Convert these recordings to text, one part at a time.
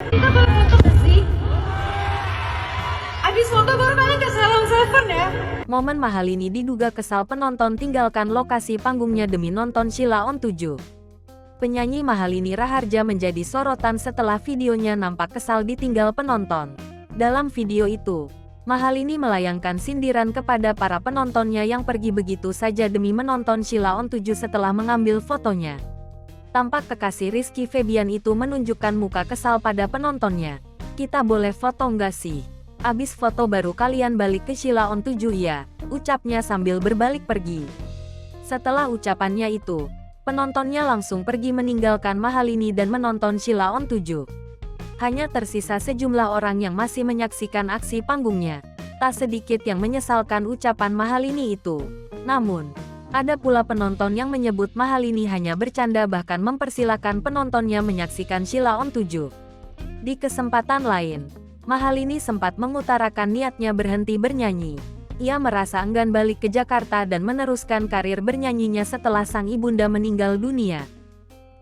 Kita boleh foto gak sih? Abis foto baru kalian ke salam server ya? Momen Mahalini diduga kesal penonton tinggalkan lokasi panggungnya demi nonton Sheila on 7. Penyanyi Mahalini Raharja menjadi sorotan setelah videonya nampak kesal ditinggal penonton. Dalam video itu, Mahalini melayangkan sindiran kepada para penontonnya yang pergi begitu saja demi menonton Sheila on 7 setelah mengambil fotonya. Tampak kekasih Rizky Febian itu menunjukkan muka kesal pada penontonnya. "Kita boleh foto nggak sih? Abis foto baru kalian balik ke Sheila on 7 ya," ucapnya sambil berbalik pergi. Setelah ucapannya itu, penontonnya langsung pergi meninggalkan Mahalini dan menonton Sheila on 7. Hanya tersisa sejumlah orang yang masih menyaksikan aksi panggungnya. Tak sedikit yang menyesalkan ucapan Mahalini itu. Namun, ada pula penonton yang menyebut Mahalini hanya bercanda bahkan mempersilahkan penontonnya menyaksikan Sheila on 7. Di kesempatan lain, Mahalini sempat mengutarakan niatnya berhenti bernyanyi. Ia merasa enggan balik ke Jakarta dan meneruskan karir bernyanyinya setelah sang ibunda meninggal dunia.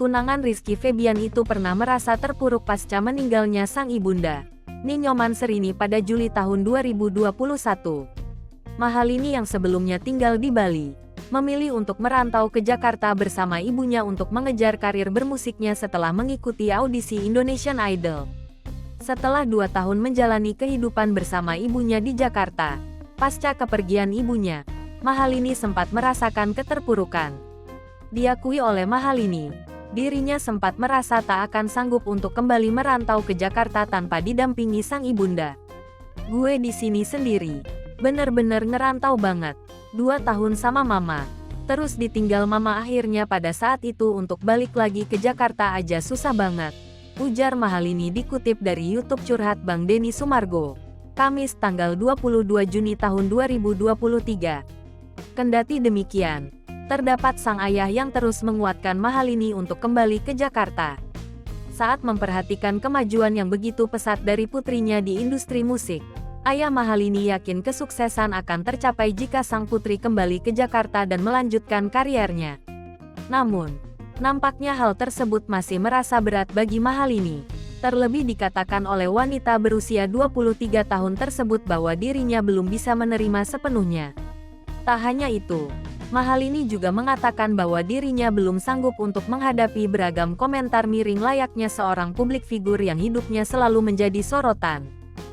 Tunangan Rizky Febian itu pernah merasa terpuruk pasca meninggalnya sang ibunda, Ninyoman Serini pada Juli tahun 2021. Mahalini yang sebelumnya tinggal di Bali, memilih untuk merantau ke Jakarta bersama ibunya untuk mengejar karir bermusiknya setelah mengikuti audisi Indonesian Idol. Setelah 2 tahun menjalani kehidupan bersama ibunya di Jakarta, pasca kepergian ibunya, Mahalini sempat merasakan keterpurukan. Diakui oleh Mahalini, dirinya sempat merasa tak akan sanggup untuk kembali merantau ke Jakarta tanpa didampingi sang ibunda. "Gue di sini sendiri. Bener-bener ngerantau banget. 2 tahun sama mama. Terus ditinggal mama akhirnya pada saat itu untuk balik lagi ke Jakarta aja susah banget," ujar Mahalini dikutip dari YouTube Curhat Bang Denny Sumargo, Kamis tanggal 22 Juni tahun 2023. Kendati demikian, terdapat sang ayah yang terus menguatkan Mahalini untuk kembali ke Jakarta. Saat memperhatikan kemajuan yang begitu pesat dari putrinya di industri musik, ayah Mahalini yakin kesuksesan akan tercapai jika sang putri kembali ke Jakarta dan melanjutkan kariernya. Namun, nampaknya hal tersebut masih merasa berat bagi Mahalini. Terlebih dikatakan oleh wanita berusia 23 tahun tersebut bahwa dirinya belum bisa menerima sepenuhnya. Tak hanya itu, Mahalini juga mengatakan bahwa dirinya belum sanggup untuk menghadapi beragam komentar miring layaknya seorang publik figur yang hidupnya selalu menjadi sorotan.